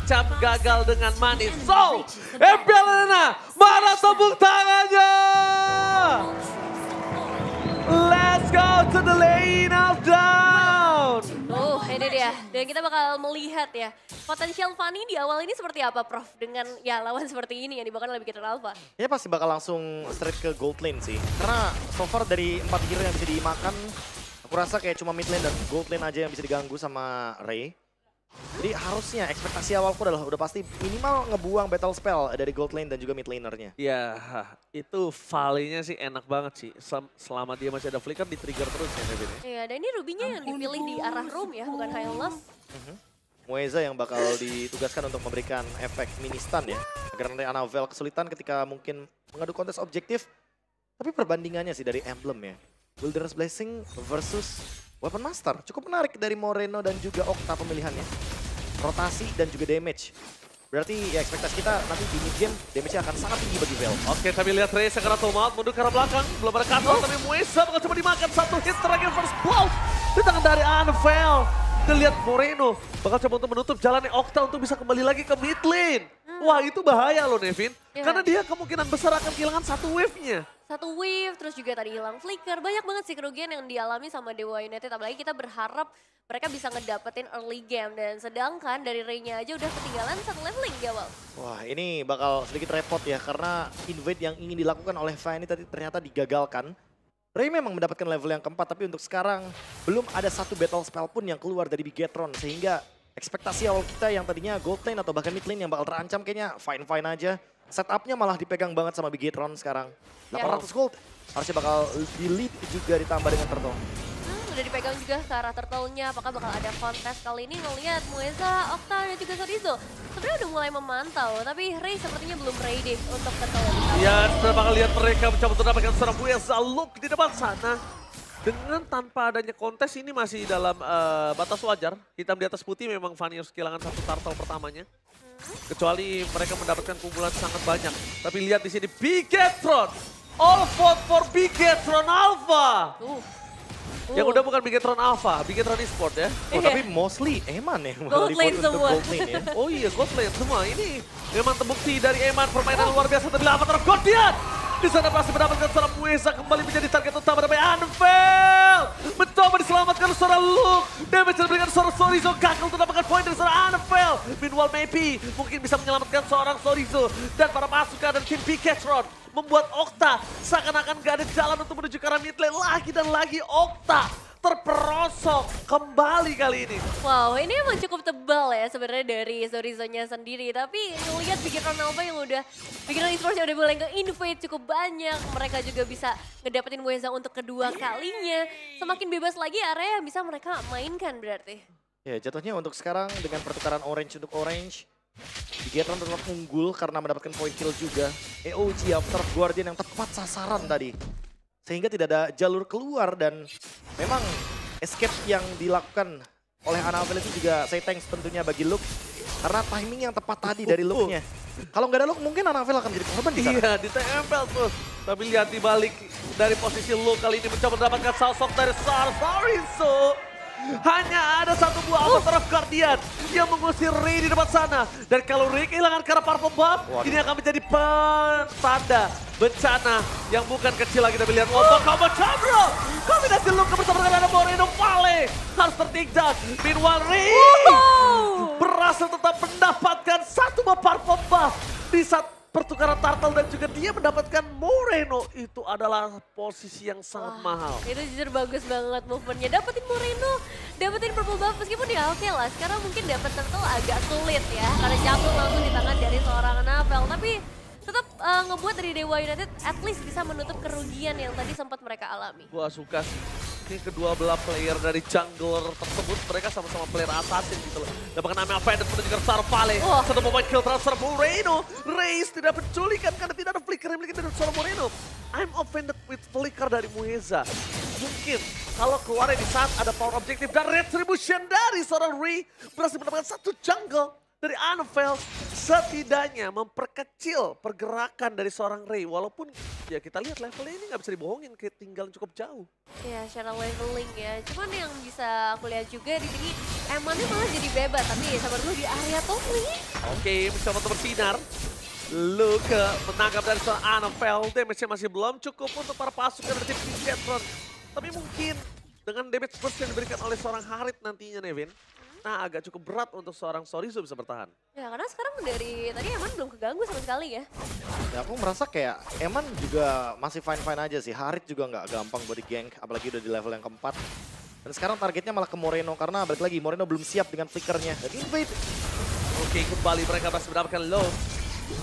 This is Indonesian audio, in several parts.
terancam gagal dengan manis. So, FPL Arena, mana tepuk tangannya? Let's go to the lane of down. Ini dia. Dan kita bakal melihat ya, potensial Fanny di awal ini seperti apa, Prof? Dengan ya lawan seperti ini yang dibawakan oleh Big Hero Alpha. Ya pasti bakal langsung straight ke gold lane sih. Karena so far dari 4 hero yang bisa dimakan, aku rasa kayak cuma mid lane dan gold lane aja yang bisa diganggu sama Ray. Jadi harusnya ekspektasi awalku adalah udah pasti minimal ngebuang battle spell dari gold lane dan juga mid lanernya. Ya, itu volley-nya sih enak banget sih. Selama dia masih ada flicker di trigger terus ya Nevin. Iya, dan ini Ruby-nya yang dipilih di arah room ya, bukan high love. Mueza yang bakal ditugaskan untuk memberikan efek mini stun ya. Agar nanti Anavel kesulitan ketika mungkin mengadu kontes objektif. Tapi perbandingannya sih dari emblem ya. Wilderness Blessing versus Weapon Master. Cukup menarik dari Moreno dan juga Okta pemilihannya. Rotasi dan juga damage. Berarti ya ekspektasi kita nanti di mid game damage-nya akan sangat tinggi bagi Vel. Oke, tapi lihat Ray sekarang Tomat mundur ke arah belakang. Belum ada cut-off, tapi Mueza bakal coba dimakan. Satu hit terakhir first blow di tangan dari Anavel. Dan lihat Moreno bakal coba untuk menutup jalannya Okta untuk bisa kembali lagi ke mid lane. Wah, itu bahaya loh Nevin. Karena dia kemungkinan besar akan kehilangan satu wave-nya. Satu wave, terus juga tadi hilang flicker. Banyak banget sih kerugian yang dialami sama Dewa United. Apalagi kita berharap mereka bisa ngedapetin early game. Dan sedangkan dari Ray-nya aja udah ketinggalan satu leveling di awal. Wah, ini bakal sedikit repot ya karena invade yang ingin dilakukan oleh Fanny tadi ternyata digagalkan. Ray memang mendapatkan level yang keempat, tapi untuk sekarang belum ada satu battle spell pun yang keluar dari Bigetron. Sehingga ekspektasi awal kita yang tadinya gold lane atau bahkan mid lane yang bakal terancam kayaknya fine-fine aja. Setupnya malah dipegang banget sama Bigetron sekarang. 800 gold, harusnya bakal di-lead juga ditambah dengan Turtle. Udah dipegang juga ke arah turtle-nya. Apakah bakal ada kontes kali ini ngelihat Mueza, Okta, dan juga Sorizo. Sebenarnya udah mulai memantau, tapi Ray sepertinya belum ready untuk turtle. Ya, kita bakal lihat mereka mencoba untuk mendapatkan seorang Mueza look di depan sana. Dengan tanpa adanya kontes ini masih dalam batas wajar. Hitam di atas putih memang Fanny harus kehilangan satu turtle pertamanya. Kecuali mereka mendapatkan kumpulan sangat banyak. Tapi lihat di sini Bigetron. All vote for Bigetron Alpha. Yang udah bukan Bigetron Alpha, Bigetron Esport ya. Oh, tapi mostly Eman ya. Gold lane semua. Gold lane ya. Oh iya, gold lane semua. Ini memang terbukti dari Eman, permainan luar biasa. Tapi Avatar Guardian di sana berhasil mendapatkan seorang Mueza kembali menjadi target utama dari Anavel. Mencoba diselamatkan seorang Luke. Damage diberikan seorang Sorizo, gagal untuk mendapatkan poin dari seorang Anavel. Meanwhile, maybe mungkin bisa menyelamatkan seorang Sorizo dan para pasukan dan tim Bigetron. Membuat Okta seakan-akan gak ada jalan untuk menuju ke arah mid lane lagi dan lagi. Okta terperosok kembali kali ini. Wow, ini emang cukup tebal ya sebenarnya dari Sorizo-nya sendiri. Tapi ngelihat Bigetron Alpha yang udah, Bigetron Esports yang udah mulai nge-invade cukup banyak. Mereka juga bisa ngedapetin Mueza untuk kedua kalinya. Semakin bebas lagi area yang bisa mereka mainkan berarti. Ya, jatuhnya untuk sekarang dengan pertukaran orange untuk orange. Bigetron tetap unggul karena mendapatkan point kill juga. EOG Avatar Guardian yang tepat sasaran tadi. Sehingga tidak ada jalur keluar dan memang escape yang dilakukan oleh Anavel itu juga saya thanks tentunya bagi Luke. Karena timing yang tepat tadi dari Luke-nya. Kalau nggak ada Luke mungkin Anavel akan jadi korban di sana. Iya, ditempel tuh. Tapi lihat di balik dari posisi Luke kali ini mencoba mendapatkan salsok dari Sorizo. Hanya ada satu buah Avatar Guardian yang mengusir Ray di depan sana. Dan kalau Ray kehilangan karena purple buff, ini akan menjadi tanda bencana yang bukan kecil lagi. Tapi lihat Wobok Combo Chandra. Kombinasi Luke bersama dengan Moreno Vale harus tertinggal. Meanwhile Ray berhasil tetap mendapatkan satu buah purple buff di saat pertukaran turtle dan juga dia mendapatkan Moreno. Itu adalah posisi yang sangat mahal. Itu jujur bagus banget movementnya. Dapetin Moreno, dapetin purple buff meskipun di AFK lah. Sekarang mungkin dapet turtle agak sulit ya. Karena jatuh langsung di tangan dari seorang Anavel. Tapi tetap ngebuat dari Dewa United at least bisa menutup kerugian yang tadi sempat mereka alami. Gua suka sih. Ini kedua belah player dari jungler tersebut, mereka sama-sama player assassin gitu loh. Dapatkan nama Faded menuju ke Sarvale. Satu moment kill transfer Moreno. Raze tidak penculikan karena tidak ada flicker yang memiliki dari seorang Moreno. I'm offended with flicker dari Mueza. Mungkin kalau keluarnya di saat ada power objektif dan retribution dari seorang Ray berhasil mendapatkan satu jungle. dari Anvil setidaknya memperkecil pergerakan dari seorang Ray. Walaupun ya kita lihat levelnya ini nggak bisa dibohongin, ketinggalan cukup jauh. Ya, secara leveling ya. Cuman yang bisa aku lihat juga di sini Emannya malah jadi bebas, tapi sabar dulu di area top nih. Oke, mencoba untuk bersinar. Luke menangkap dari seorang Anvil. Damage-nya masih belum cukup untuk para pasukan dari tim Bigetron. Tapi mungkin dengan damage burst yang diberikan oleh seorang Harit nantinya, Nevin. Nah, agak cukup berat untuk seorang Sorizo bisa bertahan. Ya, karena sekarang dari tadi Eman belum keganggu sama sekali ya. Ya aku merasa kayak Eman juga masih fine-fine aja sih. Harit juga nggak gampang buat di-gank, apalagi udah di level yang keempat. Dan sekarang targetnya malah ke Moreno, karena balik lagi Moreno belum siap dengan flickernya. Dan invade. Oke, kembali mereka masih mendapatkan low.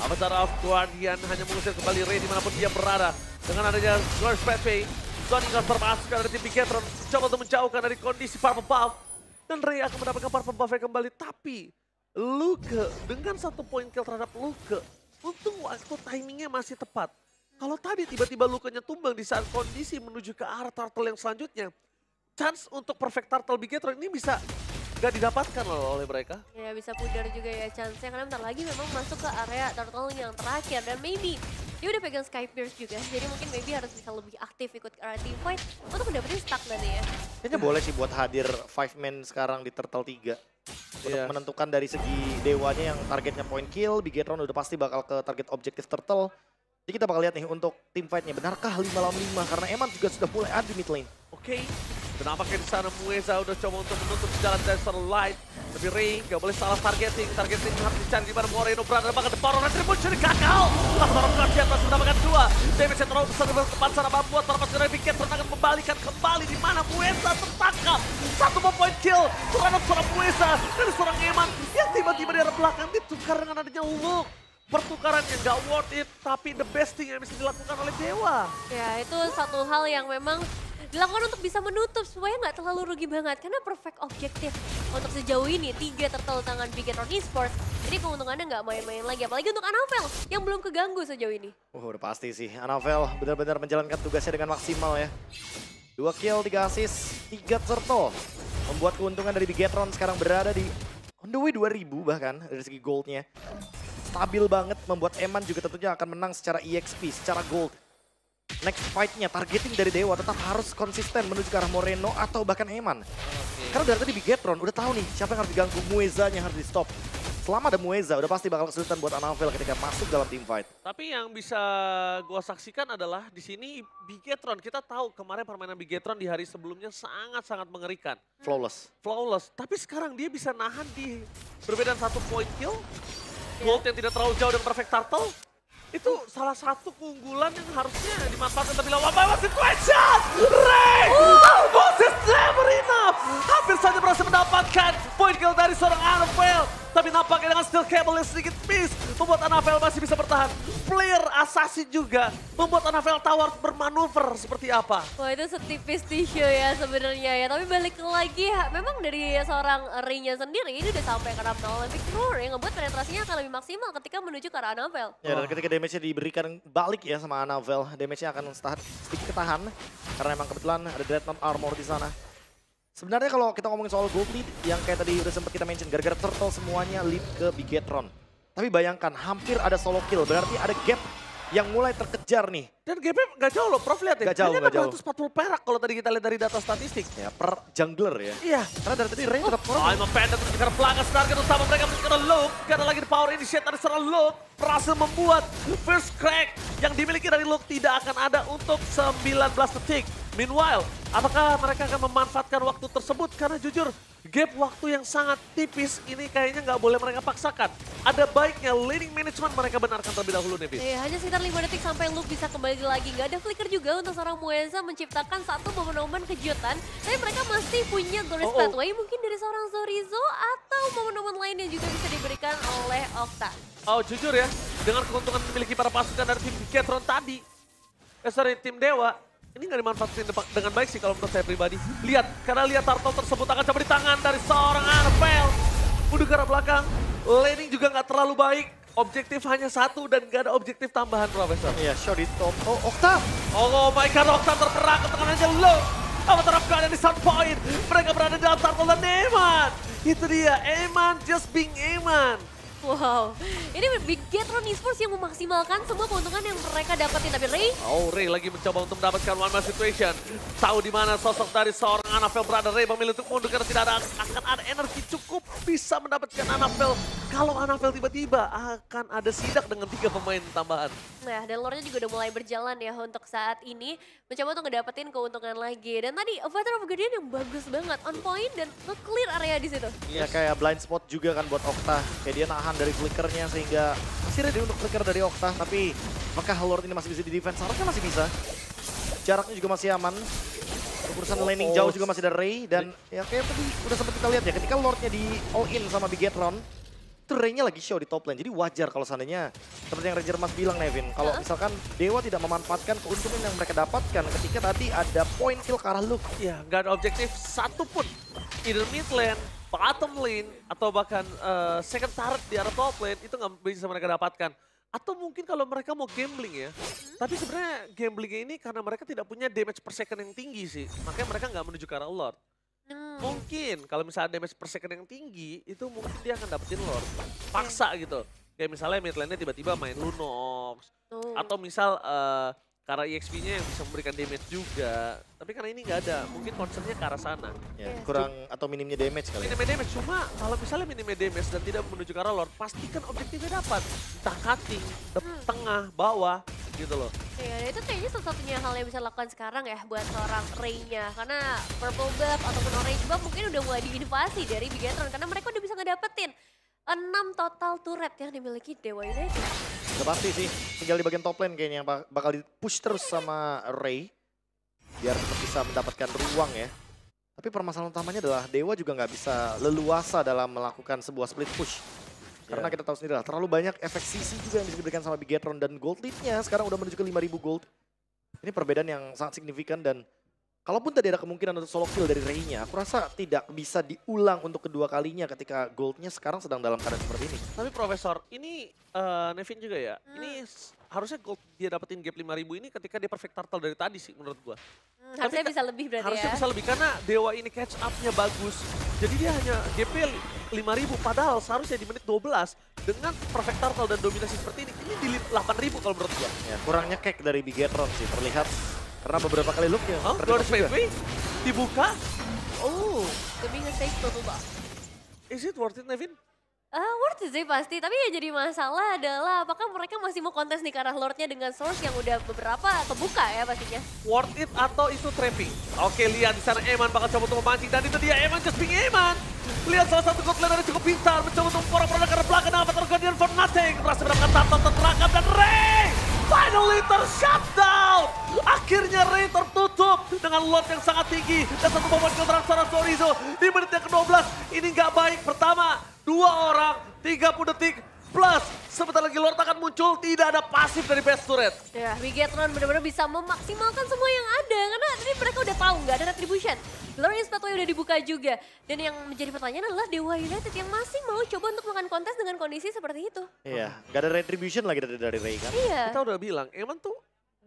Avatar of Guardian hanya mengusir kembali Ray dimanapun dia berada. Dengan adanya Gorge Petway, Zoning Guard pasukan dari tim Bigetron coba untuk menjauhkan dari kondisi Purple Buff. Dan Ray akan mendapatkan Purple Buff-nya kembali, tapi Luke dengan 1 poin kill terhadap Luke, untung waktu timingnya masih tepat. Kalau tadi tiba-tiba Luke-nya tumbang di saat kondisi menuju ke arah turtle yang selanjutnya, chance untuk perfect turtle Bigetron ini bisa gak didapatkan loh oleh mereka. Ya, bisa pudar juga ya chance-nya, karena bentar lagi memang masuk ke area turtle yang terakhir. Dan maybe dia udah pegang Sky Pierce juga, jadi mungkin maybe harus bisa lebih aktif ikut ke area team fight untuk mendapatkan stuck nanti ya. Kayaknya boleh sih buat hadir 5 man sekarang di Turtle 3. Untuk Iya. menentukan dari segi dewanya yang targetnya point kill, Bigetron udah pasti bakal ke target objektif Turtle. Jadi kita bakal lihat nih untuk team fight-nya, benarkah 5 lawan 5? Karena Eman juga sudah mulai ada di mid lane. Oke, dan apakah di sana Mueza udah coba untuk menutup jalan dari Starlight. Tapi Ray gak boleh salah targeting harus dicari di mana Moreno berada, bahkan The Power of Retribution gagal. Avatar of Guardian masih mendapatkan 2. Damage yang terlalu besar di depan sana membuat para pasukan dari Bigetron akan membalikan kembali di mana Mueza tertangkap. 1 point kill terhadap seorang Mueza dari seorang Eman yang tiba-tiba di arah belakang ditukar dengan adanya Luke. Pertukaran yang gak worth it, tapi the best thing yang bisa dilakukan oleh Dewa. Ya, itu satu hal yang memang dilakukan untuk bisa menutup supaya nggak terlalu rugi banget. Karena perfect objektif untuk sejauh ini 3 turtle tangan Bigetron Esports. Jadi keuntungannya nggak main-main lagi, apalagi untuk Anvil yang belum keganggu sejauh ini. Udah pasti sih, Anvil benar-benar menjalankan tugasnya dengan maksimal ya. 2 kill, 3 assist, 3 turtle. Membuat keuntungan dari Bigetron sekarang berada di on the way 2000 bahkan dari segi goldnya. Stabil banget, membuat Eman juga tentunya akan menang secara EXP, secara gold. Next fight-nya, targeting dari Dewa tetap harus konsisten menuju ke arah Moreno atau bahkan Eman. Karena dari tadi Bigetron udah tahu nih siapa yang harus diganggu, Mueza-nya harus di stop. Selama ada Mueza, udah pasti bakal kesulitan buat Anvil ketika masuk dalam team fight. Tapi yang bisa gua saksikan adalah di sini Bigetron. Kita tahu kemarin permainan Bigetron di hari sebelumnya sangat-sangat mengerikan. Flawless. Flawless. Tapi sekarang dia bisa nahan di perbedaan 1 point kill. Gold yang tidak terlalu jauh dengan perfect turtle. Itu salah satu keunggulan yang harusnya dimanfaatkan terlebih dahulu. One situation! Ray! Almost is never enough! Hampir saja berhasil mendapatkan point kill dari seorang Anvil. Tapi nampaknya dengan steel cable yang sedikit miss, membuat Anvil masih bisa bertahan. Player assassin juga membuat Anvil tahu harus bermanuver seperti apa. Wah, itu setipis tisu ya sebenarnya ya. Tapi balik lagi, memang dari seorang Ray-nya sendiri ini udah sampai ke arah Olympic Roar yang ngebuat penetrasinya akan lebih maksimal ketika menuju ke arah Anvil. Ya, dan ketika damage-nya diberikan balik ya sama Anvil, damage-nya akan sedikit ketahan. Karena memang kebetulan ada Dreadnought Armor di sana. Sebenarnya kalau kita ngomongin soal gold lead, yang kayak tadi udah sempat kita mention, gara-gara turtle semuanya lead ke Bigetron. Tapi bayangkan, hampir ada solo kill, berarti ada gap yang mulai terkejar nih. Dan gapnya nggak jauh loh, Prof lihat ya. Nggak jauh, Hanya nggak jauh. 640 perak kalau tadi kita lihat dari data statistik. Ya, per jungler ya. Iya. Karena dari tadi Ray tetap kurang. I'm a Panda menuju ke arah belakang, target utama mereka menuju ke arah Luke. Karena lagi di power initiate dari seorang Luke. Berhasil membuat first crack yang dimiliki dari Luke tidak akan ada untuk 19 detik. Meanwhile, apakah mereka akan memanfaatkan waktu tersebut? Karena jujur, gap waktu yang sangat tipis ini kayaknya nggak boleh mereka paksakan. Ada baiknya laning management mereka benarkan terlebih dahulu, Nevis. Hanya sekitar 5 detik sampai Luke bisa kembali lagi. Nggak ada flicker juga untuk seorang Mueza menciptakan satu momen-momen kejutan. Tapi mereka masih punya Glorious Pathway mungkin dari seorang Sorizo atau momen-momen lain yang juga bisa diberikan oleh Octa. Oh jujur ya, dengan keuntungan memiliki para pasukan dari tim Bigetron tadi, tim Dewa, ini nggak dimanfaatkan dengan baik sih kalau menurut saya pribadi. Lihat, karena lihat turtle tersebut akan coba di tangan dari seorang Anvil. Mundur ke arah belakang, laning juga nggak terlalu baik. Objektif hanya 1 dan nggak ada objektif tambahan, Profesor. Iya, shot di top. Oh, Octave. Oh my god, Octave terperangkap tangan aja Luke. Avatar of God di start point. Mereka berada di dalam turtle dan Eman. Itu dia, Eman just being Eman. Wow, ini Big Gatron Esports yang memaksimalkan semua keuntungan yang mereka dapetin. Tapi Ray, Oh, Ray lagi mencoba untuk mendapatkan one man situation. Tahu di mana sosok dari seorang Annabelle berada. Ray memilih untuk mundur karena tidak akan ada energi cukup bisa mendapatkan Annabelle. Kalau Annabelle tiba-tiba akan ada sidak dengan 3 pemain tambahan. nah dan lore-nya juga udah mulai berjalan ya untuk saat ini. Mencoba untuk ngedapetin keuntungan lagi. Dan tadi Avatar of Guardian yang bagus banget, on point dan nge-clear area di situ. Ya kayak blind spot juga kan buat Okta. Kayak dia nahan dari flickernya sehingga masih ready untuk flicker dari Okta. Tapi apakah Lord ini masih bisa di defense? Harusnya masih bisa. Jaraknya juga masih aman. Urusan laning jauh juga masih ada Ray. Dan ya kayak tadi udah sempat kita lihat ya ketika Lordnya di all in sama Bigetron. Itu Ray-nya lagi show di top lane. Jadi wajar kalau seandainya seperti yang Ranger Mas bilang Nevin. Kalau misalkan Dewa tidak memanfaatkan keuntungan yang mereka dapatkan ketika tadi ada point kill ke arah Luke. Ya, nggak ada objektif satupun. Either mid lane, bottom lane, atau bahkan second turret di arah top lane, itu nggak bisa mereka dapatkan. Atau mungkin kalau mereka mau gambling ya. Tapi sebenarnya gamblingnya ini karena mereka tidak punya damage per second yang tinggi sih. Makanya mereka nggak menuju ke arah Lord. Mungkin kalau misalnya damage per second yang tinggi, itu mungkin dia akan dapetin Lord. Paksa gitu. Kayak misalnya mid lane-nya tiba-tiba main Lunox. Atau misal karena EXP-nya yang bisa memberikan damage juga. Tapi karena ini nggak ada, mungkin concernnya ke arah sana. Ya, kurang atau minimnya damage kali ya. Minimnya damage, cuma kalau misalnya minimnya damage dan tidak menuju ke arah Lord, pastikan objektifnya dapat. Entah cutting, tengah, bawah, gitu loh. Ya, itu kayaknya satu-satunya hal yang bisa dilakukan sekarang ya buat seorang Ray-nya. Karena Purple Buff ataupun Orange Buff mungkin udah mulai diinvasi dari Bigetron. Karena mereka udah bisa ngedapetin 6 total turret yang dimiliki Dewa United. Udah pasti sih, tinggal di bagian top lane kayaknya yang bakal di-push terus sama Ray. Biar tetap bisa mendapatkan ruang ya. Tapi permasalahan utamanya adalah Dewa juga nggak bisa leluasa dalam melakukan sebuah split push. Karena kita tahu sendiri lah, terlalu banyak efek CC juga yang bisa diberikan sama Bigetron. Dan gold lead-nya sekarang udah menuju ke 5.000 gold. Ini perbedaan yang sangat signifikan dan kalaupun tadi ada kemungkinan untuk solo kill dari Ray-nya, aku rasa tidak bisa diulang untuk kedua kalinya ketika gold-nya sekarang sedang dalam keadaan seperti ini. Tapi Profesor, ini Nevin juga ya, ini harusnya gold dia dapetin gap 5.000 ini ketika dia perfect turtle dari tadi sih menurut gua. Harusnya bisa lebih berarti Harusnya ya. bisa lebih karena Dewa ini catch up-nya bagus. Jadi dia hanya GP 5.000 padahal seharusnya di menit 12 dengan perfect turtle dan dominasi seperti ini di 8.000 kalau menurut gua. Ya, kurangnya cake dari Bigetron sih terlihat. Karena beberapa kali look-nya. Oh, Glorious PV dibuka. Oh, Demi nge-save Purple Buff. is it worth it Nevin? Worth it sih pasti, tapi yang jadi masalah adalah apakah mereka masih mau kontes nih ke arah Lordnya dengan source yang udah beberapa kebuka ya pastinya. Worth it atau itu trapping? Oke, lihat di sana Eman bakal coba untuk memancing dan itu dia Eman just being Eman. Lihat salah satu god laner cukup pintar mencoba untuk porak-porak karena belakang Avatar Guardian for nothing. Berhasil mendapatkan turtle terperangkap dan Ray finally ter-shutdown. Akhirnya Ray tertutup dengan load yang sangat tinggi dan satu momen keterangan Sorizo di menit yang ke-12. Ini nggak baik. Pertama, 2 orang, 30 detik, plus sebentar lagi Lord akan muncul, tidak ada pasif dari best turret. Ya, Bigetron benar-benar bisa memaksimalkan semua yang ada karena tadi mereka udah tahu nggak ada retribution. Glorious Pathway udah dibuka juga. Dan yang menjadi pertanyaan adalah Dewa United yang masih mau coba untuk melakukan kontes dengan kondisi seperti itu. Iya, nggak ada retribution lagi dari Ray kan. Iya. Kita udah bilang, Eman tuh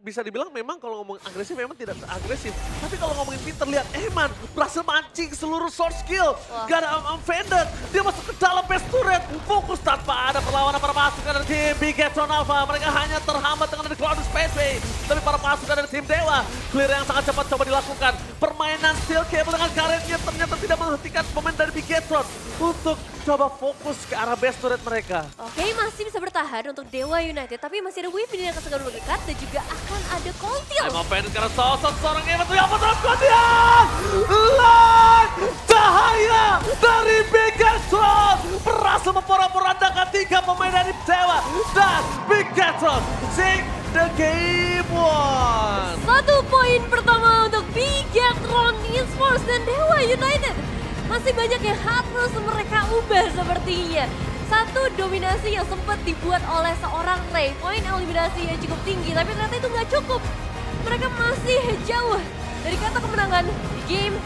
bisa dibilang memang kalau ngomong agresif memang tidak agresif. Tapi kalau ngomongin pinter, lihat Eman berhasil mancing seluruh source skill. Gak ada unfended, dia masuk ke dalam base turret. Fokus tanpa ada perlawanan para pasukan dari tim Bigetron Alpha. Mereka hanya terhambat dengan ada Glorious Pathway. Tapi para pasukan dari tim Dewa, clear yang sangat cepat coba dilakukan. Permainan Steel Cable dengan karetnya ternyata tidak menghentikan pemain dari Bigetron untuk coba fokus ke arah base turret mereka. Oke, masih bisa bertahan untuk Dewa United, tapi masih ada Weepin yang akan segera berdekat dan juga akan ada Coltil. I'm offended karena sosok seorang Eman tuh yang terus Guardian. Light cahaya dari Bigetron berhasil memporak-porandakan 3 pemain dari Dewa dan Bigetron take the game 1. 1 poin pertama untuk Bigetron Esports dan Dewa United. Masih banyak yang harus mereka ubah sepertinya. Satu, dominasi yang sempat dibuat oleh seorang Ray. Poin eliminasi yang cukup tinggi, tapi ternyata itu nggak cukup. Mereka masih jauh dari kata kemenangan di game